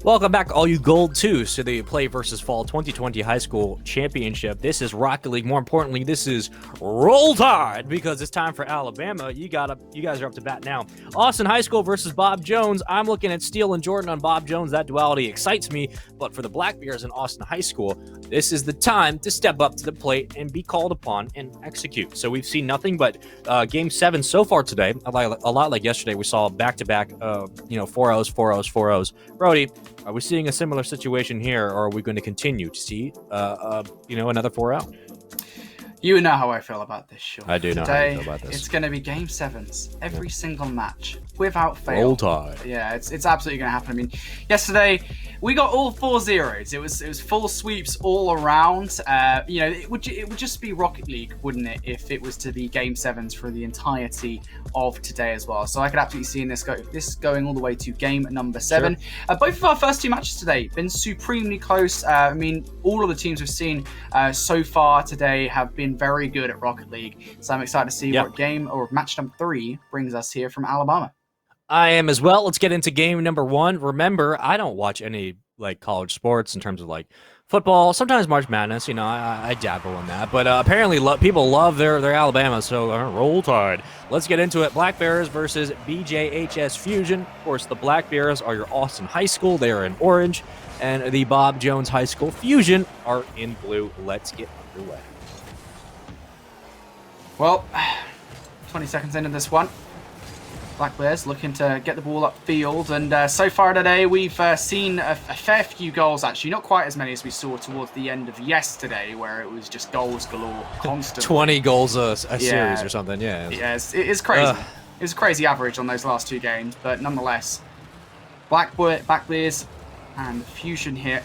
Welcome back, all you Gold 2s, to the Play vs. Fall 2020 High School Championship. This is Rocket League. More importantly, this is Roll Tide, because it's time for Alabama. You guys are up to bat now. Austin High School versus Bob Jones. I'm looking at Steele and Jordan on Bob Jones. That duality excites me. But for the Black Bears in Austin High School, this is the time to step up to the plate and be called upon and execute. So we've seen nothing but Game 7 so far today. A lot like yesterday, we saw back-to-back, 4-0s, 4-0s, 4-0s. Brody, are we seeing a similar situation here, or are we going to continue to see, another 4-0? You know how I feel about this, Sean. I do know how you feel about this. It's going to be Game 7s, every single match, without fail. Roll Tide. Yeah, it's absolutely going to happen. I mean, yesterday, we got all 4 zeros. It was full sweeps all around. It would just be Rocket League, wouldn't it, if it was to be Game 7s for the entirety of today as well. So I could absolutely see this going all the way to game number 7. Sure. Both of our first 2 matches today been supremely close. All of the teams we've seen so far today have been very good at Rocket League. So I'm excited to see what game or match number 3 brings us here from Alabama. I am as well. Let's get into game number 1. Remember, I don't watch any college sports in terms of football. Sometimes March Madness, I dabble in that. But apparently people love their Alabama, so Roll Tide. Let's get into it. Black Bears versus Bjhs Fusion. Of course, the Black Bears are your Austin High School. They are in orange. And the Bob Jones High School Fusion are in blue. Let's get underway. Well, 20 seconds into this one. Black Bears looking to get the ball upfield, and so far today we've seen a fair few goals, actually. Not quite as many as we saw towards the end of yesterday, where it was just goals galore constantly. 20 goals a series or something, yeah. Yes, it is crazy. It was a crazy average on those last 2 games, but nonetheless, Black Bears and Fusion here.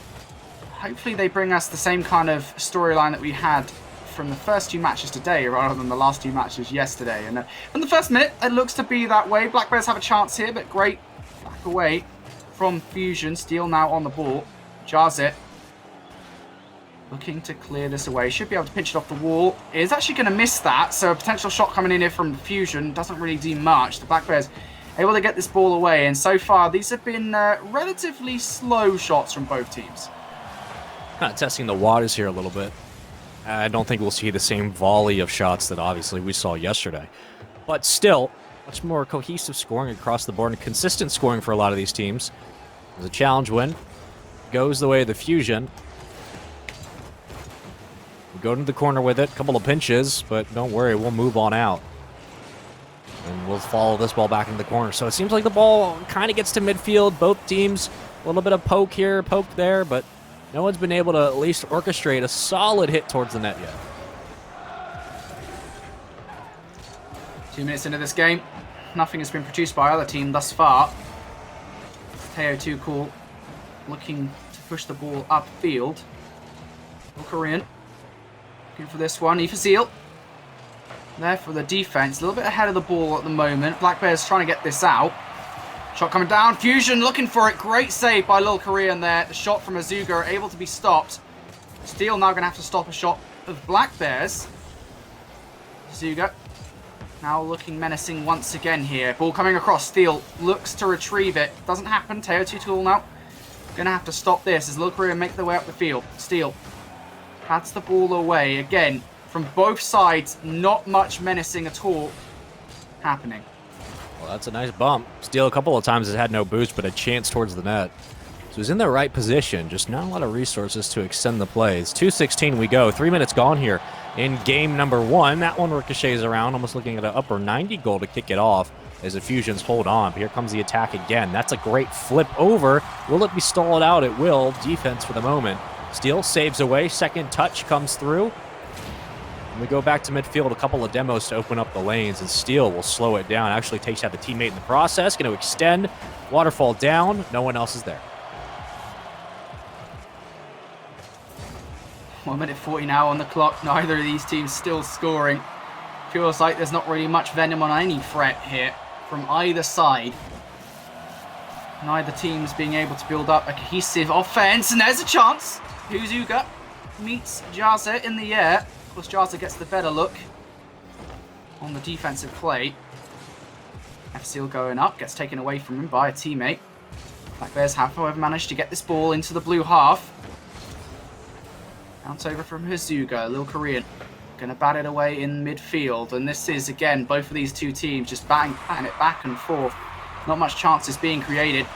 Hopefully they bring us the same kind of storyline that we had from the first 2 matches today rather than the last 2 matches yesterday. And from the first minute, it looks to be that way. Black Bears have a chance here, but great back away from Fusion. Steele now on the ball. Jars it. Looking to clear this away. Should be able to pinch it off the wall. Is actually going to miss that, so a potential shot coming in here from Fusion doesn't really do much. The Black Bears able to get this ball away, and so far these have been relatively slow shots from both teams. Kind of testing the waters here a little bit. I don't think we'll see the same volley of shots that obviously we saw yesterday. But still, much more cohesive scoring across the board and consistent scoring for a lot of these teams. There's a challenge win. Goes the way of the Fusion. We go into the corner with it. A couple of pinches, but don't worry, we'll move on out. And we'll follow this ball back into the corner. So it seems like the ball kind of gets to midfield. Both teams, a little bit of poke here, poke there, but no one's been able to at least orchestrate a solid hit towards the net yet. 2 minutes into this game, nothing has been produced by either team thus far. Teo Tuchel looking to push the ball upfield. Korean looking for this one. Ifazil there for the defense. A little bit ahead of the ball at the moment. Black Bears trying to get this out. Shot coming down. Fusion looking for it. Great save by Lil Korean there. The shot from Azuga able to be stopped. Steele now going to have to stop a shot of Black Bears. Azuga now looking menacing once again here. Ball coming across. Steele looks to retrieve it. Doesn't happen. Teo Tuchel now going to have to stop this as Lil Korean make their way up the field. Steele pats the ball away. Again, from both sides, not much menacing at all happening. Well, that's a nice bump. Steele a couple of times has had no boost, but a chance towards the net. So he's in the right position, just not a lot of resources to extend the plays. 2:16 we go. 3 minutes gone here in game number 1. That one ricochets around, almost looking at an upper 90 goal to kick it off as the Fusions hold on. But here comes the attack again. That's a great flip over. Will it be stalled out? It will. Defense for the moment. Steele saves away. Second touch comes through. We go back to midfield, a couple of demos to open up the lanes, and Steele will slow it down. Actually takes out the teammate in the process. Going to extend. Waterfall down. No one else is there. 1 minute 40 now on the clock. Neither of these teams still scoring. Feels like there's not really much venom on any threat here from either side. Neither team's being able to build up a cohesive offense, and there's a chance. Huzuga meets Jaza in the air. Of course, Jaza gets the better look on the defensive play. FCL going up, gets taken away from him by a teammate. Black Bears have, however, managed to get this ball into the blue half. Bounce over from AHSAA, little Korean. Going to bat it away in midfield. And this is, again, both of these two teams just batting it back and forth. Not much chances being created.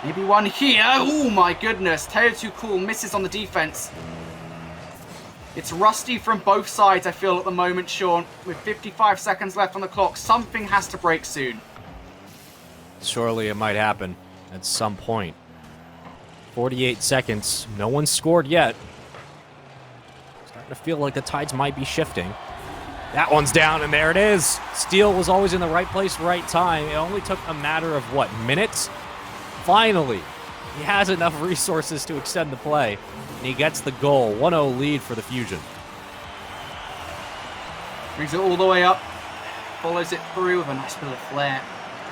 Maybe one here. Oh, my goodness. Teo Too Cool misses on the defense. It's rusty from both sides, I feel, at the moment, Sean. With 55 seconds left on the clock, something has to break soon. Surely it might happen at some point. 48 seconds. No one's scored yet. Starting to feel like the tides might be shifting. That one's down, and there it is. Steele was always in the right place, right time. It only took a matter of, what, minutes? Finally, he has enough resources to extend the play, and he gets the goal. 1-0 lead for the Fusion. Brings it all the way up. Follows it through with a nice bit of flair.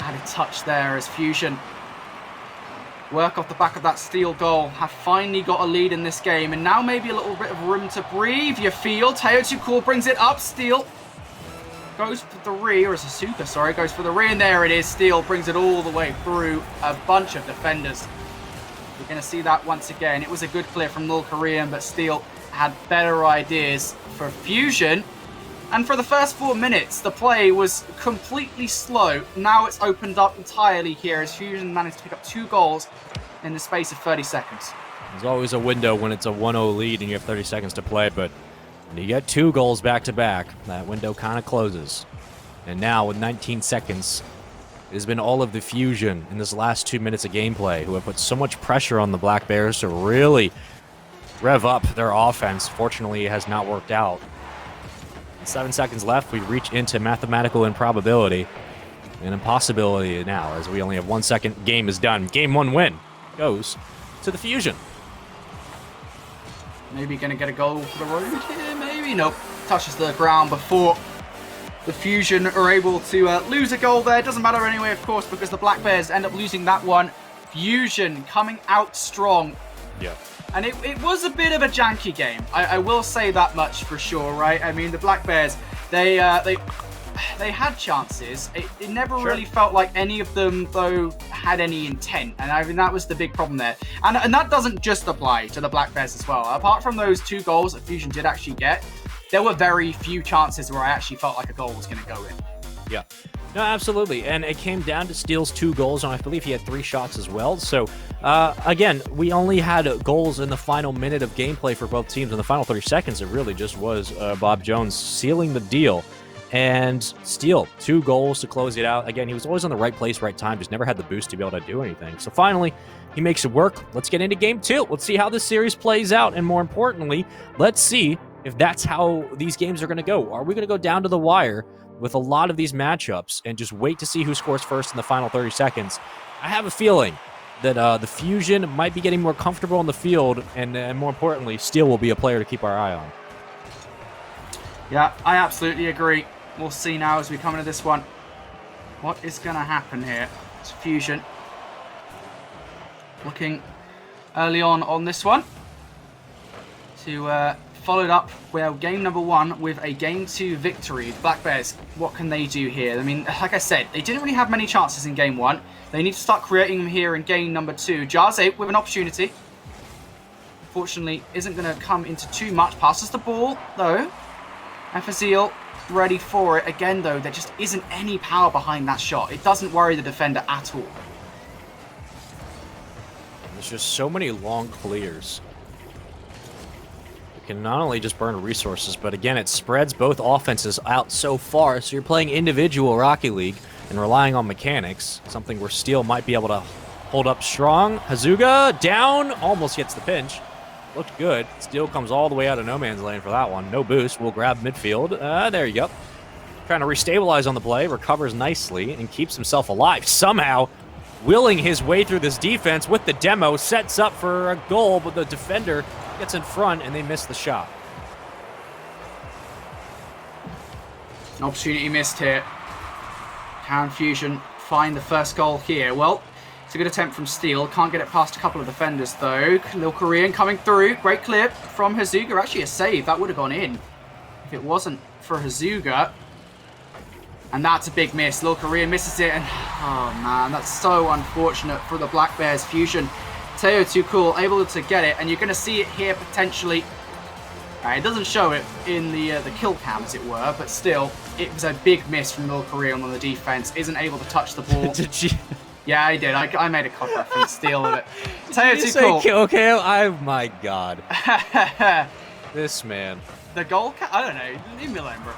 Added touch there as Fusion work off the back of that Steele goal. Have finally got a lead in this game, and now maybe a little bit of room to breathe. You feel Teo Too Cool brings it up. Steele goes for the re, or AHSAA, sorry, goes for the re, and there it is. Steele brings it all the way through a bunch of defenders. We're going to see that once again. It was a good clear from Lil Korean, but Steele had better ideas for Fusion. And for the first 4 minutes, the play was completely slow. Now it's opened up entirely here as Fusion managed to pick up 2 goals in the space of 30 seconds. There's always a window when it's a 1-0 lead and you have 30 seconds to play, but when you get 2 goals back-to-back, that window kind of closes. And now, with 19 seconds, it has been all of the Fusion in this last 2 minutes of gameplay who have put so much pressure on the Black Bears to really rev up their offense. Fortunately, it has not worked out. 7 seconds left, we reach into mathematical improbability and impossibility now, as we only have 1 second. Game is done. Game 1 win goes to the Fusion. Maybe going to get a goal for the road here, maybe. Nope. Touches the ground before the Fusion are able to lose a goal there. Doesn't matter anyway, of course, because the Black Bears end up losing that one. Fusion coming out strong. Yeah. And it was a bit of a janky game. I will say that much for sure, right? I mean, the Black Bears, they had chances. It never really felt like any of them, though, had any intent. And I mean, that was the big problem there. And that doesn't just apply to the Black Bears as well. Apart from those 2 goals that Fusion did actually get, there were very few chances where I actually felt like a goal was going to go in. Yeah. No, absolutely. And it came down to Steele's 2 goals, and I believe he had 3 shots as well. So, again, we only had goals in the final minute of gameplay for both teams. In the final 30 seconds, it really just was Bob Jones sealing the deal. And Steele, 2 goals to close it out. Again, he was always in the right place, right time, just never had the boost to be able to do anything. So finally, he makes it work. Let's get into game 2. Let's see how this series plays out. And more importantly, let's see if that's how these games are going to go. Are we going to go down to the wire with a lot of these matchups and just wait to see who scores first in the final 30 seconds? I have a feeling that the Fusion might be getting more comfortable on the field, and more importantly, Steele will be a player to keep our eye on. Yeah, I absolutely agree. We'll see now as we come into this one. What is going to happen here? It's Fusion looking early on this one to followed up game number 1 with a game 2 victory. The Black Bears, what can they do here? I mean, like I said, they didn't really have many chances in game 1. They need to start creating them here in game number 2. Bjhs with an opportunity. Fortunately, isn't going to come into too much. Passes the ball, though. AHSAA ready for it. Again, though, there just isn't any power behind that shot. It doesn't worry the defender at all. There's just so many long clears. Can not only just burn resources, but again, it spreads both offenses out so far, so you're playing individual Rocket League and relying on mechanics, something where Steele might be able to hold up strong. AHSAA down, almost gets the pinch. Looked good. Steele comes all the way out of no man's lane for that one. No boost. We'll grab midfield. There you go. Trying to restabilize on the play, recovers nicely, and keeps himself alive. Somehow, willing his way through this defense with the demo, sets up for a goal, but the defender gets in front, and they miss the shot. An opportunity missed here. Can Fusion find the first goal here? Well, it's a good attempt from Steele. Can't get it past a couple of defenders, though. Lil Korean coming through. Great clip from AHSAA. Actually, a save. That would have gone in if it wasn't for AHSAA. And that's a big miss. Lil Korean misses it, and oh man, that's so unfortunate for the Black Bears Fusion. Teo too cool, able to get it, and you're going to see it here potentially. It doesn't show it in the kill cam, as it were, but still, it was a big miss from Lil Korean on the defense. Isn't able to touch the ball. Did you? Yeah, I did. I made a COD reference, steal of it. Teo Did you too say cool. kill cam? Oh my god. This man. The goal cam? I don't know. Leave me alone, bro.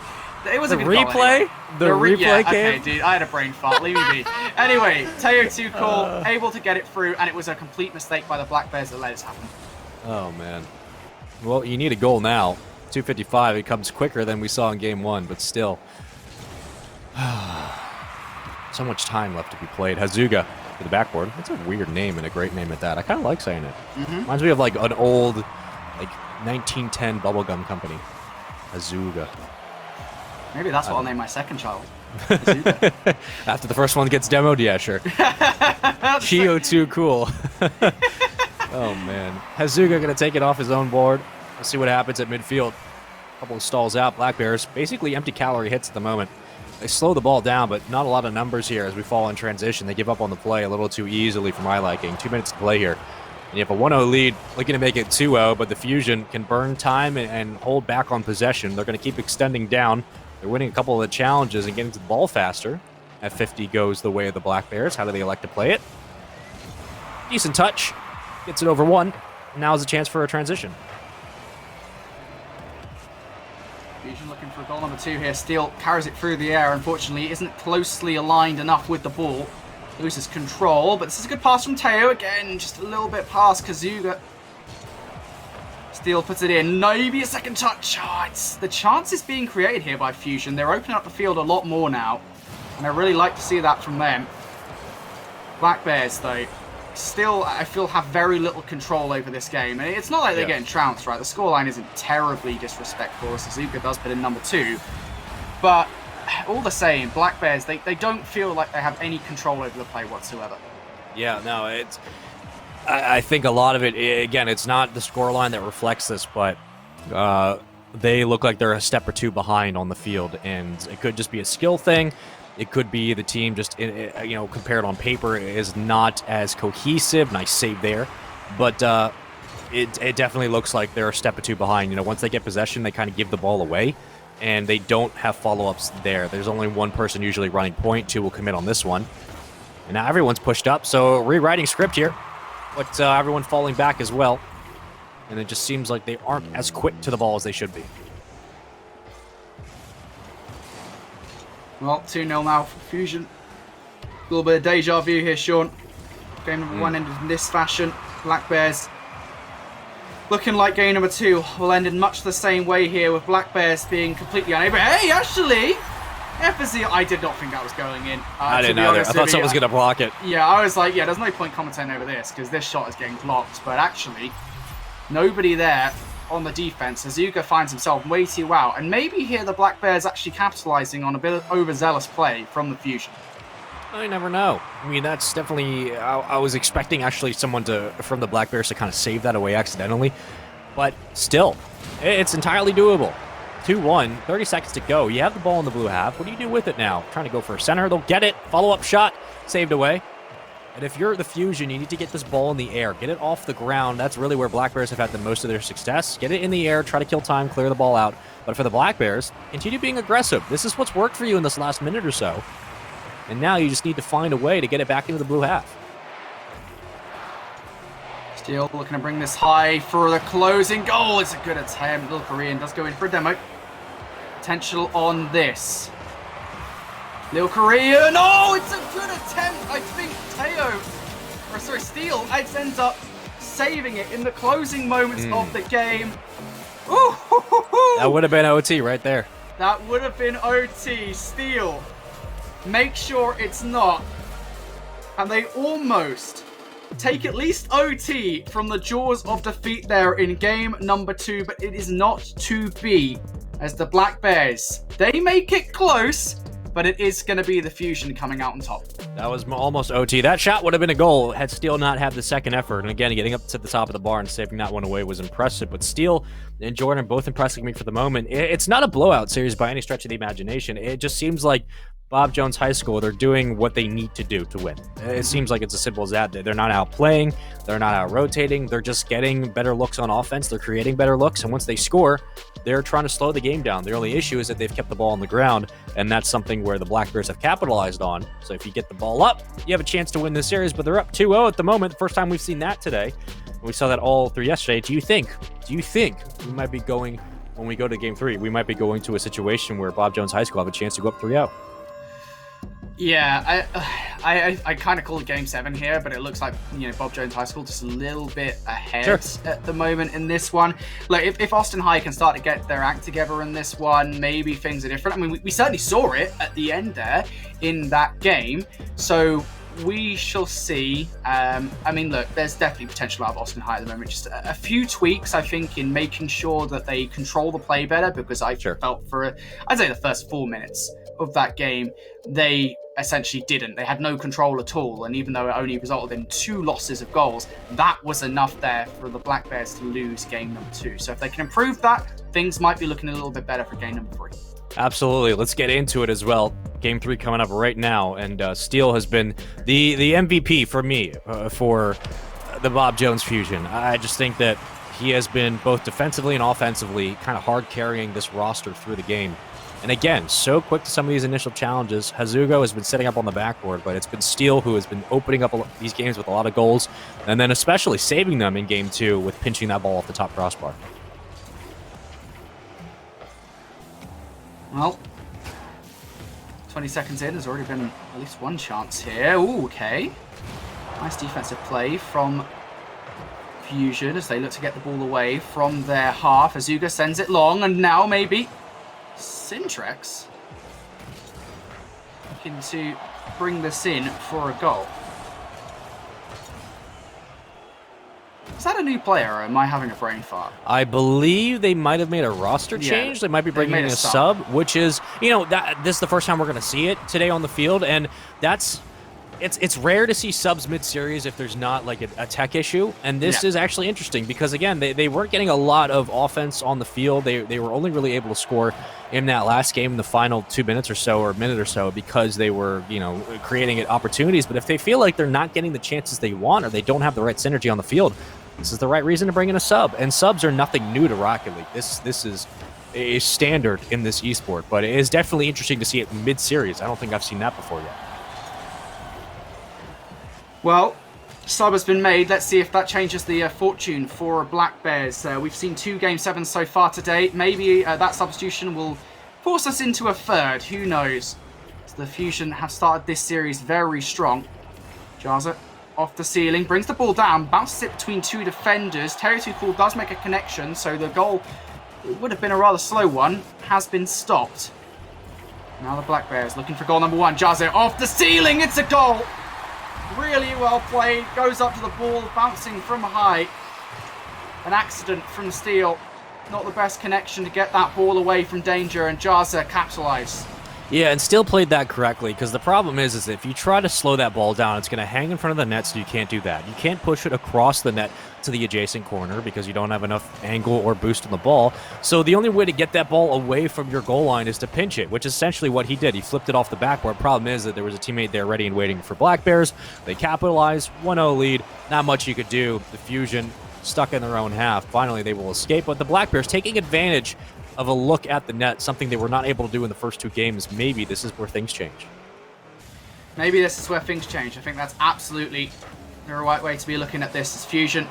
It was The a good goal replay? anyway. The replay yeah, came? okay, dude. I had a brain fart. Leave me be. Anyway, Teo too cool, able to get it through, and it was a complete mistake by the Black Bears that let it happen. Oh man. Well, you need a goal now. 255. It comes quicker than we saw in game 1, but still. So much time left to be played. AHSAA to the backboard. That's a weird name and a great name at that. I kind of like saying it. Reminds me of like an old, like 1910 bubblegum company. AHSAA. Maybe that's what I'll name my second child. After the first one gets demoed, yeah, sure. Chio too cool. Oh man. AHSAA gonna take it off his own board. Let's see what happens at midfield. Couple of stalls out. Black Bears basically empty calorie hits at the moment. They slow the ball down, but not a lot of numbers here as we fall in transition. They give up on the play a little too easily for my liking. 2 minutes to play here. And you have a 1-0 lead, looking to make it 2-0, but the Fusion can burn time and hold back on possession. They're going to keep extending down. They're winning a couple of the challenges and getting to the ball faster. F50 goes the way of the Black Bears. How do they elect to play it? Decent touch. Gets it over 1. Now's a chance for a transition. Fusion looking for goal number 2 here. Steele carries it through the air. Unfortunately, isn't closely aligned enough with the ball. Loses control, but this is a good pass from Teo. Again, just a little bit past AHSAA. Steele puts it in. Maybe a second touch. Oh, the chance is being created here by Fusion. They're opening up the field a lot more now, and I really like to see that from them. Black Bears, though, still, I feel, have very little control over this game. And it's not like they're getting trounced, right? The scoreline isn't terribly disrespectful, as AHSAA does put in number 2. But all the same, Black Bears, they don't feel like they have any control over the play whatsoever. Yeah, no, it's... I think a lot of it, again, it's not the scoreline that reflects this, but they look like they're a step or two behind on the field, and it could just be a skill thing. It could be the team just, you know, compared on paper is not as cohesive. Nice save there. But it definitely looks like they're a step or two behind. You know, once they get possession, they kind of give the ball away, and they don't have follow-ups there. There's only one person usually running point. 2 will commit on this one. And now everyone's pushed up, so rewriting script here. But everyone falling back as well. And it just seems like they aren't as quick to the ball as they should be. Well, 2-0 now for Fusion. A little bit of deja vu here, Sean. Game number 1 ended in this fashion. Black Bears looking like game number 2 will end in much the same way here, with Black Bears being completely unable. Hey, actually, FSC, I did not think that was going in. I didn't either. I thought someone was going to block it. Yeah, I was like, yeah, there's no point commentating over this because this shot is getting blocked. But actually, nobody there on the defense. AHSAA finds himself way too out. And maybe here the Black Bears actually capitalizing on a bit of overzealous play from the Fusion. I never know. I mean, that's definitely... I was expecting actually someone from the Black Bears to kind of save that away accidentally. But still, it's entirely doable. 2-1, 30 seconds to go. You have the ball in the blue half. What do you do with it now? Trying to go for a center. They'll get it. Follow-up shot. Saved away. And if you're the Fusion, you need to get this ball in the air. Get it off the ground. That's really where Black Bears have had the most of their success. Get it in the air. Try to kill time. Clear the ball out. But for the Black Bears, continue being aggressive. This is what's worked for you in this last minute or so. And now you just need to find a way to get it back into the blue half. Steele looking to bring this high for the closing goal. It's a good attempt. Lil Korean does go in for a demo. Potential on this. Lil Korean. Oh, it's a good attempt. I think Steele ends up saving it in the closing moments of the game. Ooh, that would have been OT right there. That would have been OT. Steele, make sure it's not. And they almost take at least OT from the jaws of defeat there in game number 2, but it is not to be, as the Black Bears, they make it close, but it is going to be the Fusion coming out on top. That was almost OT. That shot would have been a goal had Steele not had the second effort. And again, getting up to the top of the bar and saving that one away was impressive. But Steele and Jordan both impressing me for the moment. It's not a blowout series by any stretch of the imagination. It just seems like Bob Jones High School, they're doing what they need to do to win. It seems like it's as simple as that. They're not out playing, they're not out rotating, they're just getting better looks on offense, they're creating better looks, and once they score, they're trying to slow the game down. The only issue is that they've kept the ball on the ground, and that's something where the Black Bears have capitalized on. So if you get the ball up, you have a chance to win this series, but they're up 2-0 at the moment. The first time we've seen that today. We saw that all through yesterday. Do you think we might be going, when we go to game 3, we might be going to a situation where Bob Jones High School have a chance to go up 3-0? Yeah, I kind of call it Game 7 here, but it looks like, Bob Jones High School just a little bit ahead at the moment in this one. Like, if Austin High can start to get their act together in this one, maybe things are different. I mean, we certainly saw it at the end there in that game, so we shall see. I mean, look, there's definitely potential out of Austin High at the moment. Just a few tweaks, I think, in making sure that they control the play better, because I felt I'd say the first 4 minutes of that game, they essentially didn't. They had no control at all, and even though it only resulted in 2 losses of goals, that was enough there for the Black Bears to lose game number 2. So if they can improve that, things might be looking a little bit better for game number 3. Absolutely. Let's get into it as well. Game 3 coming up right now, and Steele has been the MVP for me for the Bob Jones Fusion. I just think that he has been both defensively and offensively kind of hard carrying this roster through the game. And again, so quick to some of these initial challenges. Hazugo has been setting up on the backboard, but it's been Steele who has been opening up these games with a lot of goals, and then especially saving them in game 2 with pinching that ball off the top crossbar. Well, 20 seconds in, there's already been at least one chance here. Ooh, okay. Nice defensive play from Fusion as they look to get the ball away from their half. Hazuga sends it long, and now maybe Sintrex looking to bring this in for a goal. Is that a new player, or am I having a brain fart? I believe they might have made a roster change. They might be bringing in a sub, which is, this is the first time we're going to see it today on the field, and it's rare to see subs mid-series if there's not like a tech issue, and this is actually interesting because, again, they weren't getting a lot of offense on the field. They were only really able to score in that last game in the final 2 minutes or so, or a minute or so, because they were, creating opportunities. But if they feel like they're not getting the chances they want, or they don't have the right synergy on the field, this is the right reason to bring in a sub. And subs are nothing new to Rocket League. This is a standard in this esport, but it is definitely interesting to see it mid-series. I don't think I've seen that before yet. Well, sub has been made. Let's see if that changes the fortune for Black Bears. We've seen 2 Game 7s so far today. Maybe that substitution will force us into a third. Who knows? So the Fusion have started this series very strong. Bjhs off the ceiling, brings the ball down, bounces it between 2 defenders. Terry Too Cool does make a connection, so the goal, it would have been a rather slow one, has been stopped. Now the Black Bears looking for goal number 1. Bjhs off the ceiling, it's a goal! Really well played, goes up to the ball, bouncing from high. An accident from Steele. Not the best connection to get that ball away from danger, and Bjhs capitalized. Yeah, and still played that correctly, because the problem is if you try to slow that ball down, it's going to hang in front of the net, so you can't do that. You can't push it across the net to the adjacent corner because you don't have enough angle or boost on the ball. So the only way to get that ball away from your goal line is to pinch it, which is essentially what he did. He flipped it off the backboard. Problem is that there was a teammate there ready and waiting for Black Bears. They capitalized, 1-0 lead. Not much you could do. The Fusion stuck in their own half. Finally, they will escape, but the Black Bears taking advantage of a look at the net, something they were not able to do in the first 2 games. Maybe this is where things change. Maybe this is where things change. I think that's absolutely the right way to be looking at this. As Fusion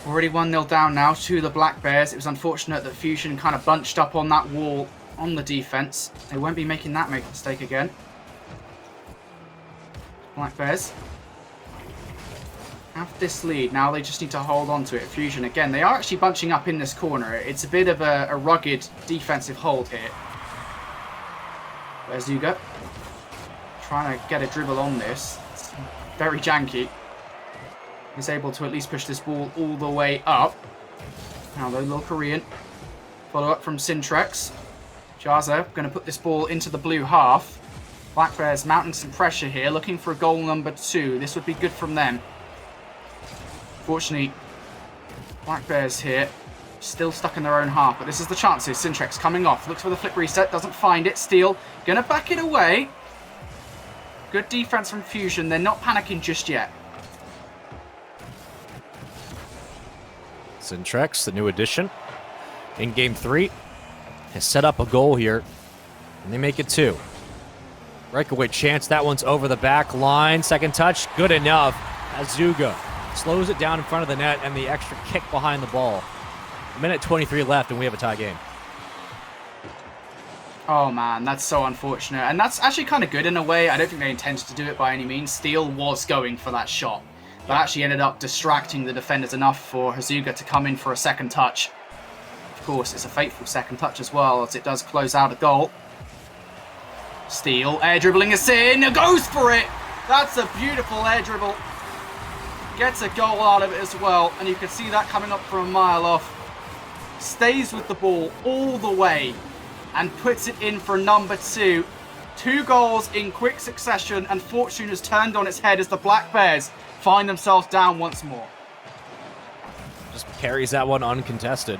already 1-0 down now to the Black Bears. It was unfortunate that Fusion kind of bunched up on that wall on the defense. They won't be making that mistake again. Black Bears have this lead. Now they just need to hold on to it. Fusion, again, they are actually bunching up in this corner. It's a bit of a rugged defensive hold here. There's Zuga. Trying to get a dribble on this. It's very janky. He's able to at least push this ball all the way up. Now the little Korean. Follow up from Sintrex. Bjhs going to put this ball into the blue half. Black Bears mounting some pressure here, looking for a goal number 2. This would be good from them. Fortunately, Black Bears here Still stuck in their own half, but this is the chances. Syntrex coming off, looks for the flip reset, doesn't find it. Steel gonna back it away. Good defense from Fusion. They're not panicking just yet. Syntrex, the new addition in game 3, has set up a goal here, and they make it 2. Breakaway chance, that one's over the back line. Second touch, good enough. AHSAA slows it down in front of the net, and the extra kick behind the ball. Minute 23 left, and we have a tie game. Oh man, that's so unfortunate. And that's actually kind of good in a way. I don't think they intended to do it by any means. Steel was going for that shot, but actually ended up distracting the defenders enough for AHSAA to come in for a second touch. Of course, it's a fateful second touch as well, as it does close out a goal. Steel, air dribbling us in, goes for it! That's a beautiful air dribble. Gets a goal out of it as well, and you can see that coming up from a mile off. Stays with the ball all the way and puts it in for number 2. 2 goals in quick succession, and fortune has turned on its head as the Black Bears find themselves down once more. Just carries that one uncontested.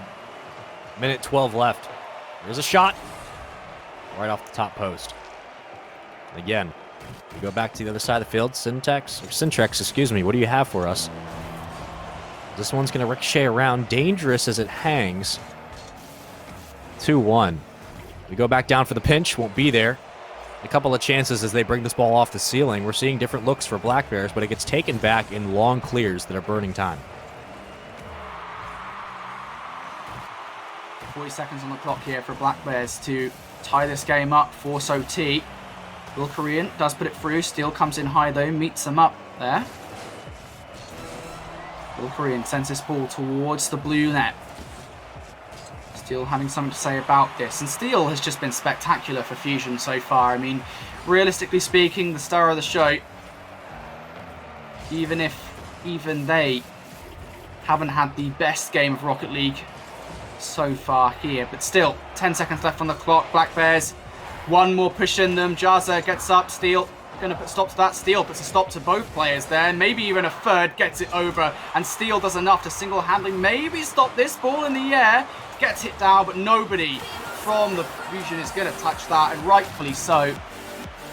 Minute 12 left. There's a shot right off the top post. Again, we go back to the other side of the field. Syntrex, excuse me. What do you have for us? This one's going to ricochet around, dangerous as it hangs. 2-1. We go back down for the pinch, won't be there. A couple of chances as they bring this ball off the ceiling. We're seeing different looks for Black Bears, but it gets taken back in long clears that are burning time. 40 seconds on the clock here for Black Bears to tie this game up, force OT. Will Korean does put it through. Steel comes in high though, meets them up there. Will Korean sends this ball towards the blue net. Steel having something to say about this. And Steel has just been spectacular for Fusion so far. I mean, realistically speaking, the star of the show. Even they haven't had the best game of Rocket League so far here. But still, 10 seconds left on the clock. Black Bears, one more push in them. Bjhs gets up. Steel going to put stop to that. Steel puts a stop to both players there. Maybe even a third, gets it over. And Steel does enough to single-handedly maybe stop this ball in the air. Gets it down, but nobody from the Fusion is going to touch that, and rightfully so.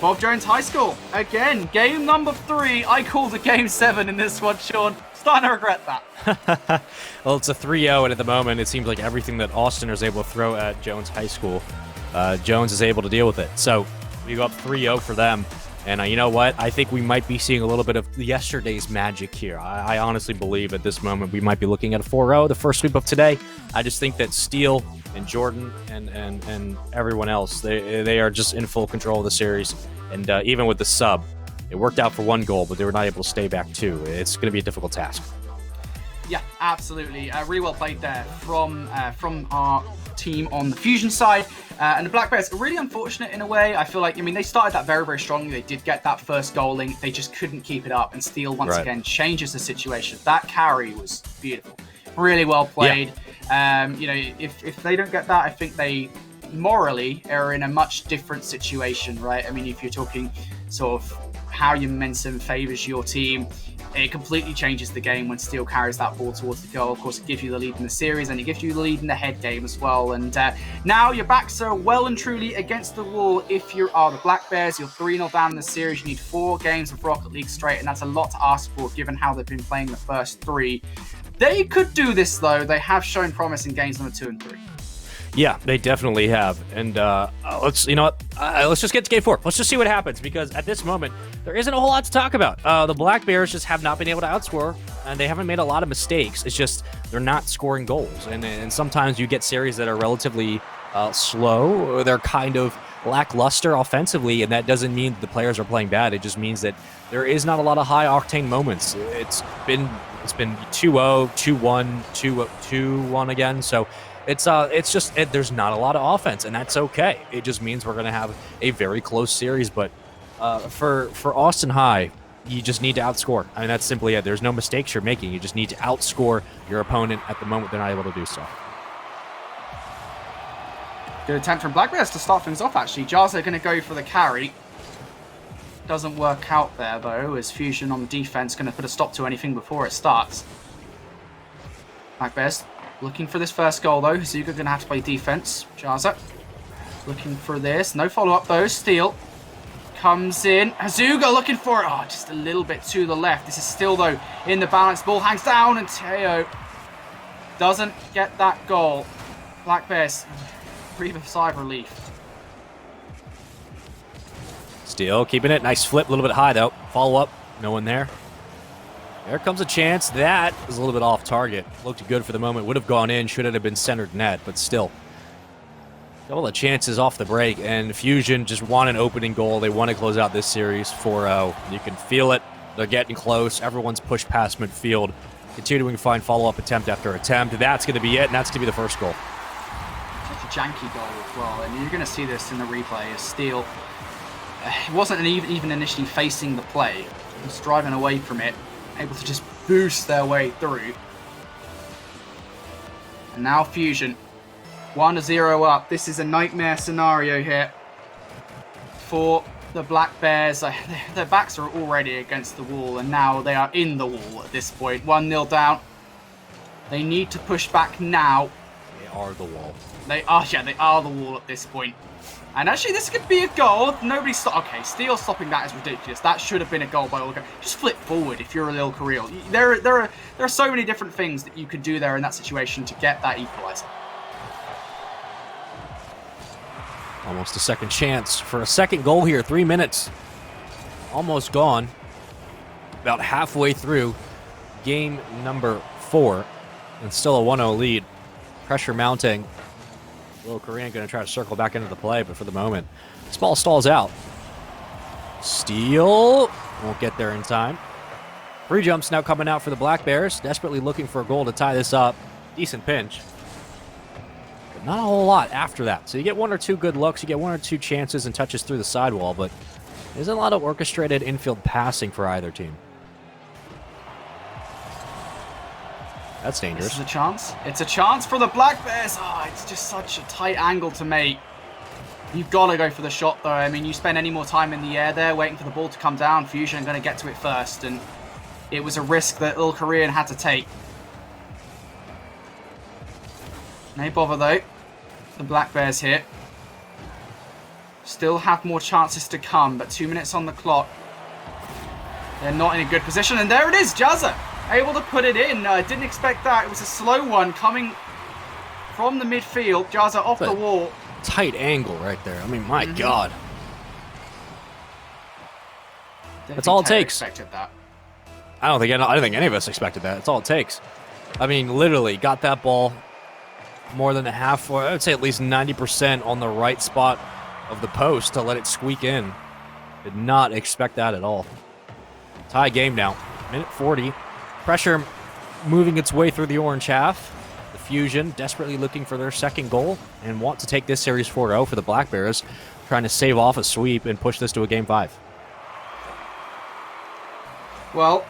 Bob Jones High School, again, game number 3. I called a game 7 in this one, Sean. Starting to regret that. Well, it's a 3-0, and at the moment, it seems like everything that Austin is able to throw at Jones High School, Jones is able to deal with it. So we go up 3-0 for them. And you know what? I think we might be seeing a little bit of yesterday's magic here. I honestly believe at this moment we might be looking at a 4-0, the first sweep of today. I just think that Steel and Jordan and everyone else, they are just in full control of the series. And even with the sub, it worked out for 1 goal, but they were not able to stay back 2. It's going to be a difficult task. Yeah, absolutely. Really well played there from our team on the Fusion side. And the Black Bears are really unfortunate in a way. I feel like, I mean, they started that very, very strongly. They did get that first goal in. They just couldn't keep it up. And Steel, once again, changes the situation. That carry was beautiful. Really well played. Yeah. You know, if they don't get that, I think they morally are in a much different situation, right? I mean, if you're talking sort of how your momentum favors your team, it completely changes the game when Steel carries that ball towards the goal. Of course, it gives you the lead in the series, and it gives you the lead in the head game as well. And now your backs are well and truly against the wall. If you are the Black Bears, you're 3-0 down in the series. You need 4 games of Rocket League straight, and that's a lot to ask for given how they've been playing the first 3. They could do this, though. They have shown promise in games number 2 and 3. Yeah, they definitely have. And let's just get to game 4. Let's just see what happens, because at this moment, there isn't a whole lot to talk about. The Black Bears just have not been able to outscore, and they haven't made a lot of mistakes. It's just they're not scoring goals. And sometimes you get series that are relatively slow, or they're kind of lackluster offensively, and that doesn't mean that the players are playing bad. It just means that there is not a lot of high-octane moments. It's been 2-0, 2-1, 2-1 again, so it's just there's not a lot of offense, and that's okay. It just means we're going to have a very close series. But for Austin High, you just need to outscore. I mean, that's simply it. There's no mistakes you're making. You just need to outscore your opponent at the moment they're not able to do so. Good attempt from Black Bears to start things off, actually. Bjhs are going to go for the carry. Doesn't work out there, though, as Fusion on the defense going to put a stop to anything before it starts. Black Bears Looking for this first goal, though. Hazuga going to have to play defense. Bjhs looking for this. No follow-up, though. Steele comes in. Hazuga looking for it. Oh, just a little bit to the left. This is still, though, in the balance. Ball hangs down, and Teo doesn't get that goal. Black Bears breathe a sigh of relief. Steele keeping it. Nice flip. A little bit high, though. Follow up. No one there. There comes a chance. That was a little bit off target. Looked good for the moment. Would have gone in. Should it have been centered net, but still. Couple of chances off the break, and Fusion just want an opening goal. They want to close out this series 4-0. You can feel it. They're getting close. Everyone's pushed past midfield. Continuing to find follow-up attempt after attempt. That's going to be it, and that's going to be the first goal. Such a janky goal as well, and you're going to see this in the replay as Steele. It wasn't even initially facing the play. He was driving away from it, able to just boost their way through. And now Fusion. 1-0 up. This is a nightmare scenario here for the Black Bears. Their backs are already against the wall, and now they are in the wall at this point. 1-0 down. They need to push back now. They are the wall. They are the wall at this point. And actually, this could be a goal. Nobody okay, Steele stopping that is ridiculous. That should have been a goal by all accounts. Just flip forward if you're a Lille Carril. There are so many different things that you could do there in that situation to get that equaliser. Almost a second chance for a second goal here. 3 minutes. Almost gone. About halfway through game number 4. And still a 1-0 lead. Pressure mounting. Lille Korean going to try to circle back into the play, but for the moment, this ball stalls out. Steele won't get there in time. Free jumps now coming out for the Black Bears. Desperately looking for a goal to tie this up. Decent pinch. But not a whole lot after that. So you get 1 or 2 good looks. You get 1 or 2 chances and touches through the sidewall, but there isn't a lot of orchestrated infield passing for either team. That's dangerous. This is a chance. It's a chance for the Black Bears. Oh, it's just such a tight angle to make. You've got to go for the shot, though. I mean, you spend any more time in the air there waiting for the ball to come down. Fusion are going to get to it first, and it was a risk that Lille Korean had to take. No bother, though. The Black Bears here still have more chances to come, but 2 minutes on the clock. They're not in a good position, and there it is, Bjhs. Able to put it in. Didn't expect that. It was a slow one coming from the midfield. Bjhs off the wall. Tight angle right there. I mean, my God. That's all it takes. Expected that. I don't think any of us expected that. That's all it takes. I mean, literally got that ball more than a half, or I would say at least 90% on the right spot of the post to let it squeak in. Did not expect that at all. Tie game now. Minute 40. Pressure moving its way through the orange half. The Fusion desperately looking for their second goal and want to take this series 4-0 for the Black Bears, trying to save off a sweep and push this to a game 5. Well,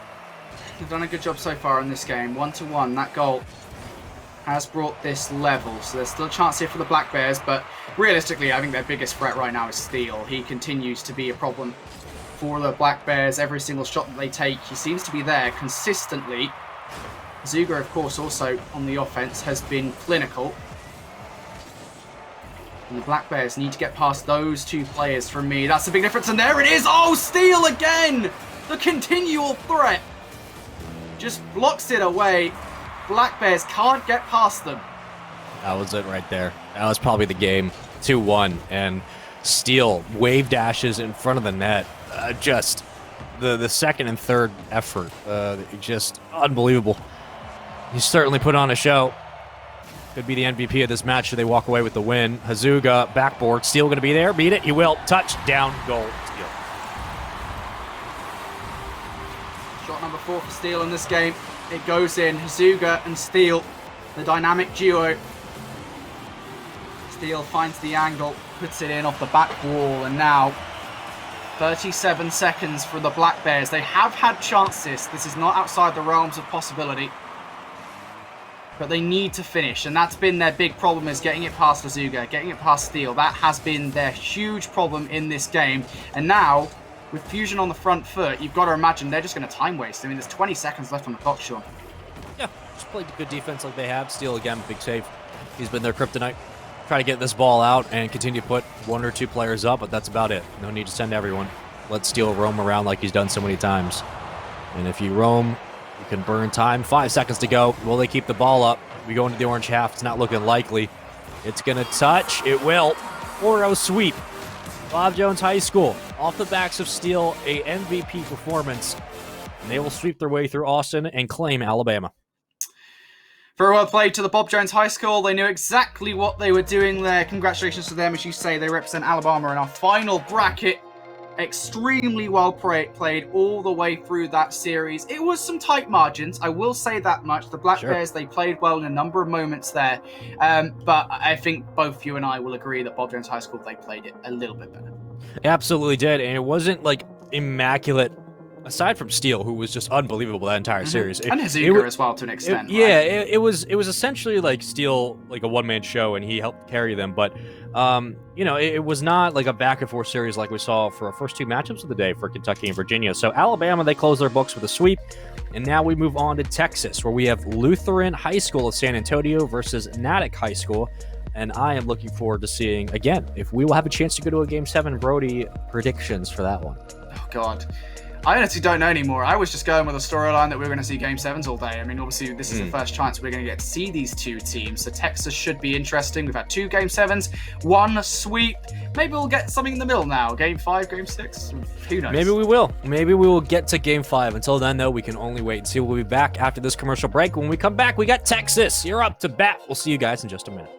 they've done a good job so far in this game. 1-1, that goal has brought this level. So there's still a chance here for the Black Bears, but realistically, I think their biggest threat right now is Steele. He continues to be a problem for the Black Bears. Every single shot that they take, he seems to be there consistently. Zuger, of course, also on the offense, has been clinical. And the Black Bears need to get past those 2 players from me. That's the big difference, and there it is! Oh, Steele again! The continual threat just blocks it away. Black Bears can't get past them. That was it right there. That was probably the game. 2-1, and Steele wave dashes in front of the net. Just the second and third effort, just unbelievable. He certainly put on a show. Could be the MVP of this match should they walk away with the win. Hazuga, backboard. Steele going to be there. Beat it. He will. Touchdown, goal. Steele. Shot number 4 for Steele in this game. It goes in. Hazuga and Steele, the dynamic duo. Steele finds the angle, puts it in off the back wall, and now 37 seconds for the Black Bears. They have had chances. This is not outside the realms of possibility. But they need to finish, and that's been their big problem, is getting it past Hazuga, getting it past Steele. That has been their huge problem in this game. And now, with Fusion on the front foot, you've got to imagine they're just going to time waste. I mean, there's 20 seconds left on the clock, Sean. Yeah, just play good defense like they have. Steele again, big save. He's been their kryptonite. Try to get this ball out and continue to put 1 or 2 players up, but that's about it. No need to send everyone. Let Steele roam around like he's done so many times. And if you roam, you can burn time. 5 seconds to go. Will they keep the ball up? We go into the orange half. It's not looking likely. It's going to touch. It will. 4-0 sweep. Bob Jones High School, off the backs of Steele, a MVP performance. And they will sweep their way through Austin and claim Alabama. Very well played to the Bob Jones High School. They knew exactly what they were doing there. Congratulations to them. As you say, they represent Alabama in our final bracket. Extremely well played all the way through that series. It was some tight margins, I will say that much. The Black Bears, they played well in a number of moments there. But I think both you and I will agree that Bob Jones High School, they played it a little bit better. Absolutely did, and it wasn't like immaculate. Aside from Steele, who was just unbelievable that entire series, and Hazuka as well to an extent. Yeah, it was essentially like Steele, like a one-man show, and he helped carry them. But you know, it was not like a back-and-forth series like we saw for our first 2 matchups of the day for Kentucky and Virginia. So Alabama, they close their books with a sweep, and now we move on to Texas, where we have Lutheran High School of San Antonio versus Natick High School. And I am looking forward to seeing, again, if we will have a chance to go to a Game 7. Brody, predictions for that one. Oh, God. I honestly don't know anymore. I was just going with a storyline that we were going to see Game 7s all day. I mean, obviously, this is the first chance we're going to get to see these 2 teams. So Texas should be interesting. We've had 2 Game 7s, 1 sweep. Maybe we'll get something in the middle now. Game 5, Game 6? Who knows? Maybe we will. Maybe we will get to Game 5. Until then, though, we can only wait and see. We'll be back after this commercial break. When we come back, we got Texas. You're up to bat. We'll see you guys in just a minute.